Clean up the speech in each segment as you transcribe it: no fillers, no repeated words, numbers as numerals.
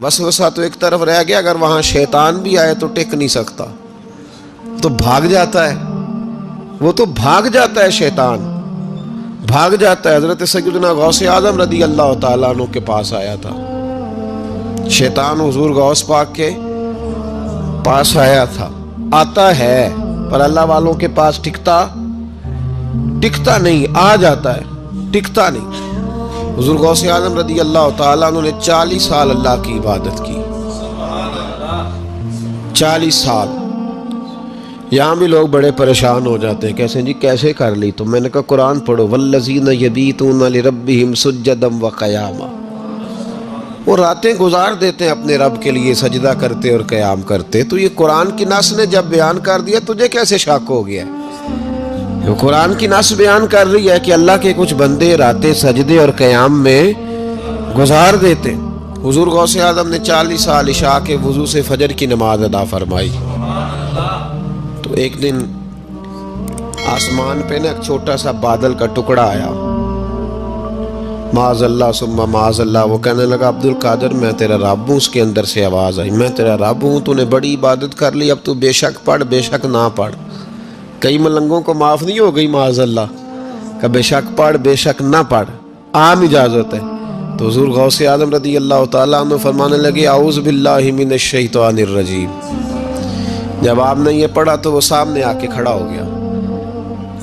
وسوسہ تو ایک طرف رہ گیا، اگر وہاں شیطان بھی آئے تو ٹک نہیں سکتا، تو بھاگ جاتا ہے، وہ تو بھاگ جاتا ہے، شیطان بھاگ جاتا ہے۔ حضرت سیدنا غوث اعظم رضی اللہ تعالیٰ عنہ کے پاس آیا تھا، شیطان حضور غوث پاک کے پاس آیا تھا، آتا ہے پر اللہ والوں کے پاس ٹکتا نہیں، آ جاتا ہے ٹکتا نہیں۔ حضور غوث اعظم رضی اللہ تعالیٰ عنہ نے 40 سال اللہ کی عبادت کی، 40 سال۔ یہاں بھی لوگ بڑے پریشان ہو جاتے ہیں، کیسے جی کیسے کر لی؟ تو میں نے کہا قرآن پڑھو، والذین یبیتون لربہم سجدا وقیاما، وہ راتیں گزار دیتے ہیں اپنے رب کے لیے سجدہ کرتے اور قیام کرتے۔ تو یہ قرآن کی نص نے جب بیان کر دیا، تجھے کیسے شک ہو گیا؟ قرآن کی نص بیان کر رہی ہے کہ اللہ کے کچھ بندے راتیں سجدے اور قیام میں گزار دیتے۔ حضور غوث اعظم نے 40 سال عشاء کے وضو سے فجر کی نماز ادا فرمائی۔ تو ایک دن آسمان پہ نا ایک چھوٹا سا بادل کا ٹکڑا آیا، معاذ اللہ ثم معاذ اللہ، وہ کہنے لگا عبد القادر میں تیرا رب ہوں۔ اس کے اندر سے آواز آئی، میں تیرا رب ہوں، تو نے بڑی عبادت کر لی، اب تو بے شک پڑھ بے شک نہ پڑھ۔ کئی ملنگوں کو معاف نہیں ہو گئی معاذ اللہ کہ بے شک پڑھ بے شک نہ پڑھ، عام اجازت ہے۔ تو حضور غوث اعظم رضی اللہ تعالیٰ عنہ فرمانے لگے اعوذ باللہ من الشیطان الرجیم۔ جب آپ نے یہ پڑھا تو وہ سامنے آ کے کھڑا ہو گیا،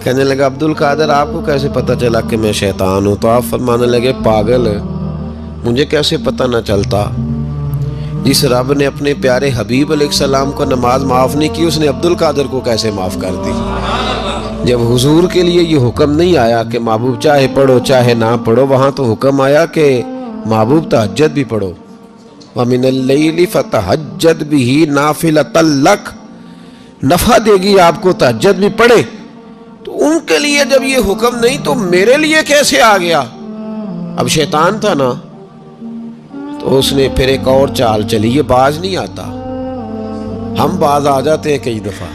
کہنے لگا عبد القادر آپ کو کیسے پتہ چلا کہ میں شیطان ہوں؟ تو آپ فرمانے لگے پاگل، مجھے کیسے پتہ نہ چلتا؟ جس رب نے اپنے پیارے حبیب علیہ السلام کو نماز معاف نہیں کی، اس نے عبد القادر کو کیسے معاف کر دی؟ جب حضور کے لیے یہ حکم نہیں آیا کہ محبوب چاہے پڑھو چاہے نہ پڑھو، وہاں تو حکم آیا کہ محبوب تہجد بھی پڑھو، وَمِنَ اللَّيْلِ فَتَہَجَّدْ بِهِ نَافِلَةً لَكَ، نفع دے گی آپ کو، تہجد بھی پڑھے۔ تو ان کے لیے جب یہ حکم نہیں تو میرے لیے کیسے آ گیا؟ اب شیطان تھا نا، تو اس نے پھر ایک اور چال چلی، یہ باز نہیں آتا، ہم باز آ جاتے ہیں کئی دفعہ،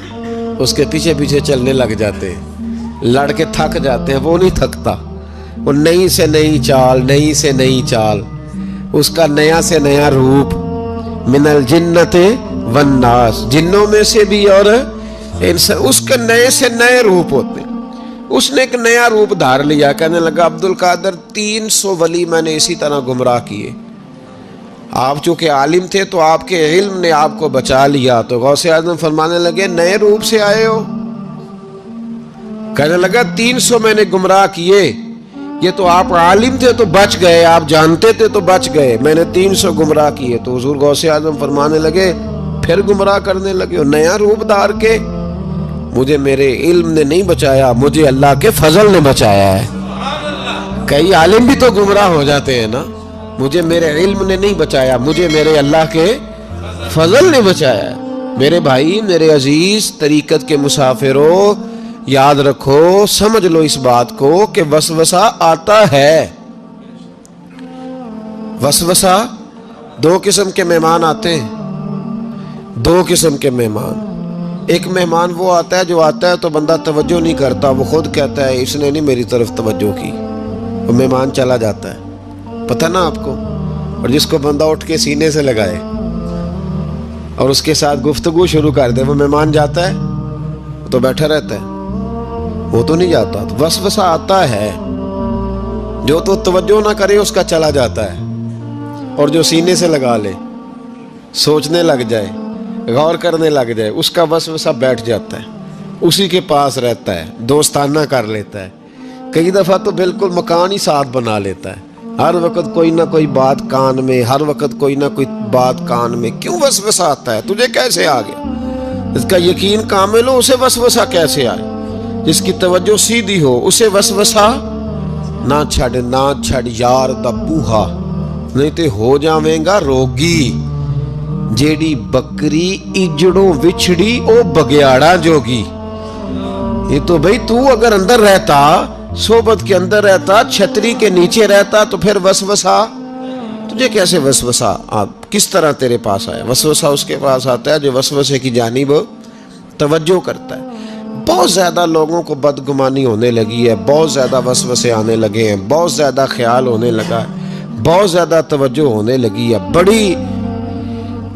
اس کے پیچھے پیچھے چلنے لگ جاتے ہیں، لڑ کے تھک جاتے ہیں، وہ نہیں تھکتا، وہ نئی سے نئی چال، نئی سے نئی چال، اس کا نیا سے نیا روپ، من الجنت والناس، جنوں میں سے بھی اور اس کے نئے سے نئے روپ ہوتے ہیں۔ اس نے ایک نیا روپ دھار لیا، کہنے لگا عبد القادر 300 ولی میں نے اسی طرح گمراہ کیے، آپ چونکہ عالم تھے تو آپ کے علم نے آپ کو بچا لیا۔ تو غوث اعظم فرمانے لگے نئے روپ سے آئے ہو؟ کہنے لگا 300 میں نے گمراہ کیے، یہ تو آپ عالم تھے تو بچ گئے، آپ جانتے تھے تو بچ گئے، میں نے 300 گمراہ کیے۔ تو حضور غوث اعظم فرمانے لگے پھر گمراہ کرنے لگے ہو نیا روپ دھار کے؟ مجھے میرے علم نے نہیں بچایا، مجھے اللہ کے فضل نے بچایا ہے۔ کئی عالم بھی تو گمراہ ہو جاتے ہیں نا، مجھے میرے علم نے نہیں بچایا، مجھے میرے اللہ کے فضل نے بچایا ہے۔ میرے بھائی، میرے عزیز طریقت کے مسافروں، یاد رکھو، سمجھ لو اس بات کو کہ وسوسہ آتا ہے۔ وسوسہ، دو قسم کے مہمان آتے ہیں، دو قسم کے مہمان۔ ایک مہمان وہ آتا ہے جو آتا ہے تو بندہ توجہ نہیں کرتا، وہ خود کہتا ہے اس نے نہیں میری طرف توجہ کی، وہ مہمان چلا جاتا ہے، پتہ نا آپ کو۔ اور جس کو بندہ اٹھ کے سینے سے لگائے اور اس کے ساتھ گفتگو شروع کر دے، وہ مہمان جاتا ہے؟ تو بیٹھا رہتا ہے، وہ تو نہیں جاتا۔ تو وسوسہ آتا ہے، جو تو توجہ نہ کرے اس کا چلا جاتا ہے، اور جو سینے سے لگا لے، سوچنے لگ جائے، غور کرنے لگ جائے، اس کا وسوسہ بیٹھ جاتا ہے، اسی کے پاس رہتا ہے، دوستانہ کر لیتا ہے، کئی دفعہ تو بالکل مکان ہی ساتھ بنا لیتا ہے، ہر وقت کوئی نہ کوئی بات کان میں، ہر وقت کوئی نہ کوئی بات کان میں۔ کیوں وسوسہ آتا ہے؟ تجھے کیسے آ گیا؟ جس کا یقین کامل ہو اسے وسوسہ کیسے آئے؟ جس کی توجہ سیدھی ہو اسے وسوسہ نہ چھڑ یار دا بوہا، نہیں تے ہو جاویں گا روگی، جیڑی بکری اجڑوں وچھڑی او بگیاڑا جوگی۔ یہ تو بھئی تو اگر اندر رہتا، صحبت کے اندر رہتا، چھتری کے نیچے رہتا، تو پھر وسوسہ تجھے کیسے وسوسہ کس طرح تیرے پاس آیا؟ وسوسہ اس کے پاس آتا ہے جو وسوسے کی جانب توجہ کرتا ہے۔ بہت زیادہ لوگوں کو بدگمانی ہونے لگی ہے، بہت زیادہ وسوسے آنے لگے ہیں، بہت زیادہ خیال ہونے لگا ہے، بہت زیادہ توجہ ہونے لگی ہے، بڑی